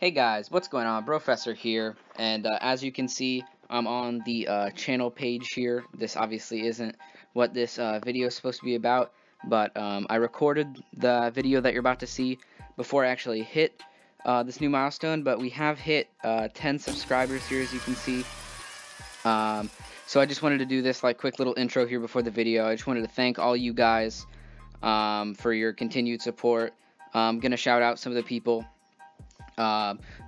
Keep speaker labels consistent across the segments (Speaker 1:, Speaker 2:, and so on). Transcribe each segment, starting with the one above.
Speaker 1: Hey guys, what's going on? Brofessor here, and as you can see, I'm on the channel page here. This obviously isn't what this video is supposed to be about, but I recorded the video that you're about to see before I actually hit this new milestone, but we have hit 10 subscribers here, as you can see. So I just wanted to do this like quick little intro here before the video. I just wanted to thank all you guys for your continued support. I'm going to shout out some of the people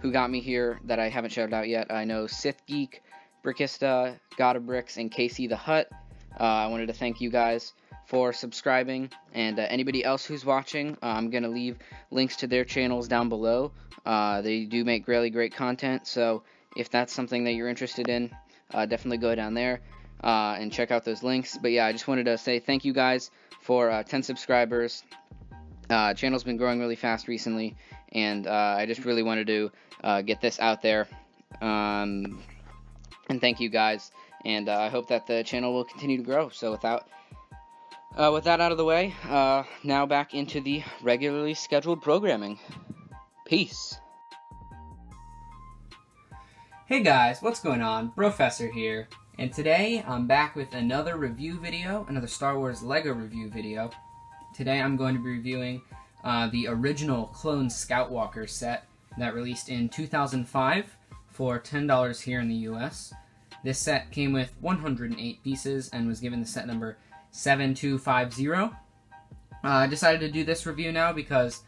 Speaker 1: who got me here that I haven't shouted out yet. I know SithGeek, Brickista, Bricks, and Casey the Hutt. I wanted to thank you guys for subscribing, and anybody else who's watching, I'm going to leave links to their channels down below. They do make really great content, so if that's something that you're interested in, definitely go down there and check out those links. But yeah, I just wanted to say thank you guys for 10 subscribers. Channel's been growing really fast recently, and I just really wanted to get this out there, and thank you guys, and I hope that the channel will continue to grow. So with that out of the way, now back into the regularly scheduled programming. Peace.
Speaker 2: Hey guys, what's going on? Brofessor here, and today I'm back with another review video, another Star Wars LEGO review video. Today I'm going to be reviewing the original Clone Scoutwalker set that released in 2005 for $10 here in the US. This set came with 108 pieces and was given the set number 7250. I decided to do this review now because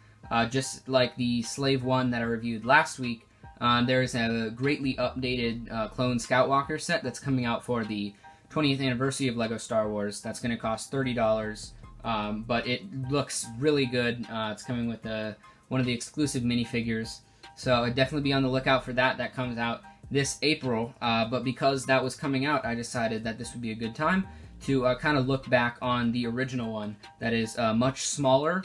Speaker 2: just like the Slave 1 that I reviewed last week, there is a greatly updated Clone Scoutwalker set that's coming out for the 20th anniversary of LEGO Star Wars. That's going to cost $30. But it looks really good. It's coming with one of the exclusive minifigures, so I'd definitely be on the lookout for that. That comes out this April, but because that was coming out, I decided that this would be a good time to kind of look back on the original one that is much smaller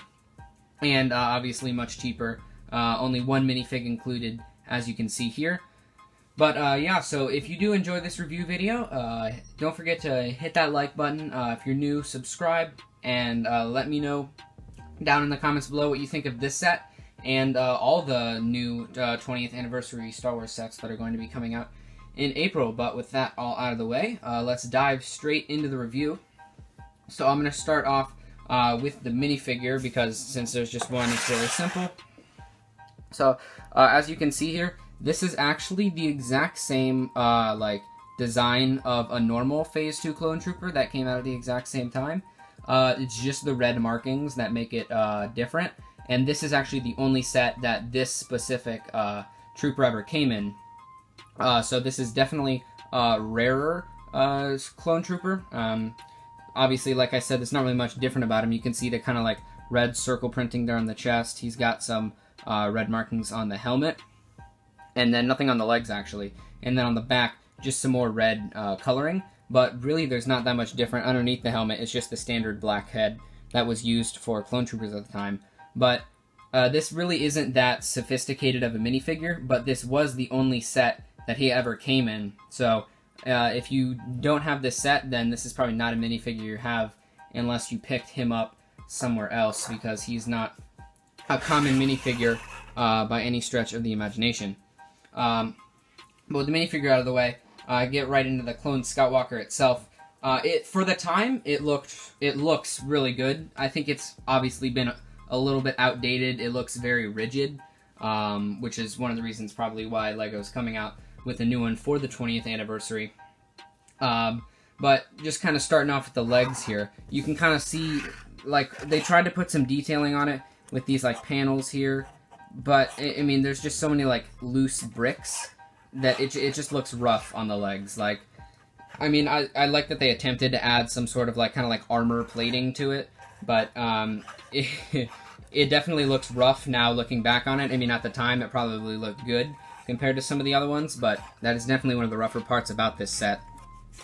Speaker 2: and obviously much cheaper. Only one minifig included, as you can see here. But yeah, so if you do enjoy this review video, don't forget to hit that like button. If you're new, subscribe, and let me know down in the comments below what you think of this set and all the new 20th anniversary Star Wars sets that are going to be coming out in April. But with that all out of the way, let's dive straight into the review. So I'm going to start off with the minifigure, because since there's just one, it's really simple. So as you can see here, this is actually the exact same like design of a normal Phase 2 clone trooper that came out at the exact same time. It's just the red markings that make it different, and this is actually the only set that this specific trooper ever came in. So this is definitely a rarer clone trooper. Obviously, like I said, there's not really much different about him. You can see the kind of like red circle printing there on the chest. He's got some red markings on the helmet, and then nothing on the legs actually. And then on the back, just some more red coloring. But really, there's not that much different underneath the helmet. It's just the standard black head that was used for clone troopers at the time. But this really isn't that sophisticated of a minifigure, but this was the only set that he ever came in. So if you don't have this set, then this is probably not a minifigure you have unless you picked him up somewhere else, because he's not a common minifigure by any stretch of the imagination. But with the minifigure out of the way, get right into the Clone Scoutwalker itself. For the time, it looks really good. I think it's obviously been a little bit outdated. It looks very rigid, which is one of the reasons probably why LEGO's coming out with a new one for the 20th anniversary. But just kind of starting off with the legs here, you can kind of see, like, they tried to put some detailing on it with these, like, panels here, but, I mean, there's just so many, like, loose bricks that it just looks rough on the legs. Like, I mean, I like that they attempted to add some sort of, like, kind of like armor plating to it, but it definitely looks rough now looking back on it. I mean, at the time, it probably looked good compared to some of the other ones, but that is definitely one of the rougher parts about this set.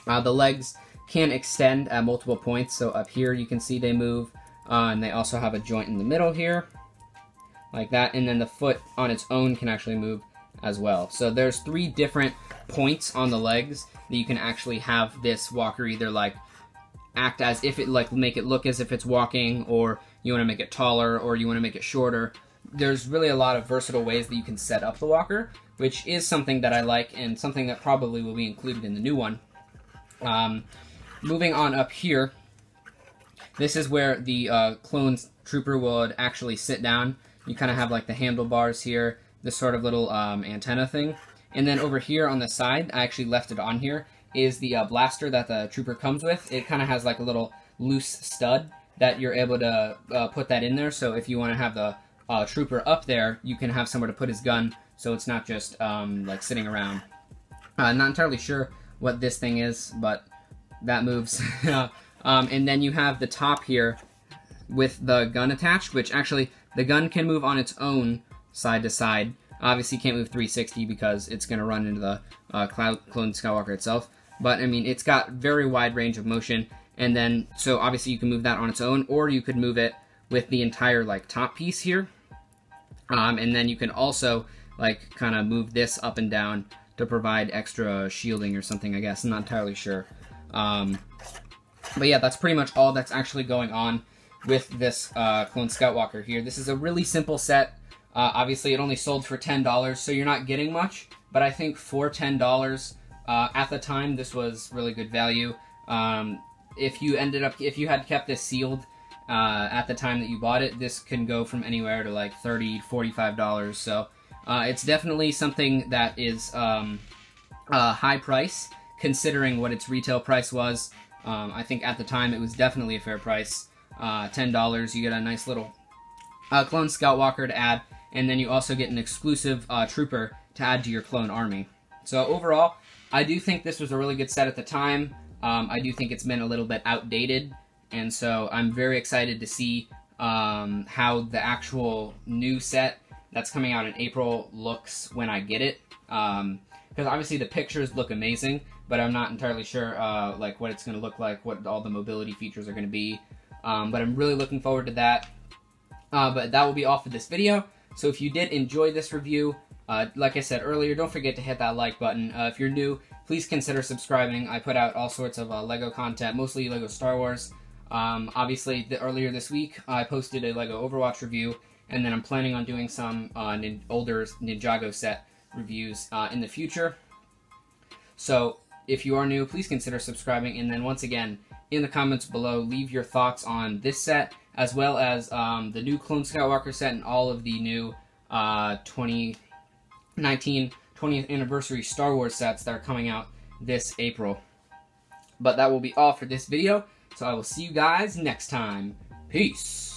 Speaker 2: The legs can extend at multiple points, so up here you can see they move, and they also have a joint in the middle here, like that, and then the foot on its own can actually move as well. So there's 3 different points on the legs that you can actually have this walker either like act as if it, like, make it look as if it's walking, or you want to make it taller, or you want to make it shorter. there's really a lot of versatile ways that you can set up the walker, which is something that I like and something that probably will be included in the new one. Moving on up here, this is where the clone trooper would actually sit down. You kind of have like the handlebars here, this sort of little antenna thing. And then over here on the side, I actually left it on here, is the blaster that the trooper comes with. It kind of has like a little loose stud that you're able to put that in there. So if you want to have the trooper up there, you can have somewhere to put his gun, so it's not just like sitting around. Not entirely sure what this thing is, but that moves. And then you have the top here with the gun attached, which actually the gun can move on its own side to side. Obviously, you can't move 360 because it's going to run into the clone Skywalker itself. But I mean, it's got very wide range of motion, and then so obviously you can move that on its own, or you could move it with the entire like top piece here. And then you can also like kind of move this up and down to provide extra shielding or something, I guess. I'm not entirely sure. But yeah, that's pretty much all that's actually going on with this Clone Scoutwalker here. This is a really simple set. Obviously, it only sold for $10, so you're not getting much. But I think for $10 at the time, this was really good value. If you had kept this sealed at the time that you bought it, this can go from anywhere to like $30, $45. So it's definitely something that is a high price considering what its retail price was. I think at the time it was definitely a fair price. $10, you get a nice little Clone Scoutwalker to add, and then you also get an exclusive trooper to add to your clone army. So overall, I do think this was a really good set at the time. I do think it's been a little bit outdated, and so I'm very excited to see how the actual new set that's coming out in April looks when I get it. Because obviously the pictures look amazing, but I'm not entirely sure like what it's going to look like, what all the mobility features are going to be. But I'm really looking forward to that. But that will be all for this video. So if you did enjoy this review, like I said earlier, don't forget to hit that like button. If you're new, please consider subscribing. I put out all sorts of LEGO content, mostly LEGO Star Wars. Obviously, earlier this week, I posted a LEGO Overwatch review, and then I'm planning on doing some older Ninjago set reviews in the future. So if you are new, please consider subscribing, and then once again, in the comments below, leave your thoughts on this set, as well as the new Clone Skywalker set and all of the new 2019 20th anniversary Star Wars sets that are coming out this April. But that will be all for this video, so I will see you guys next time. Peace!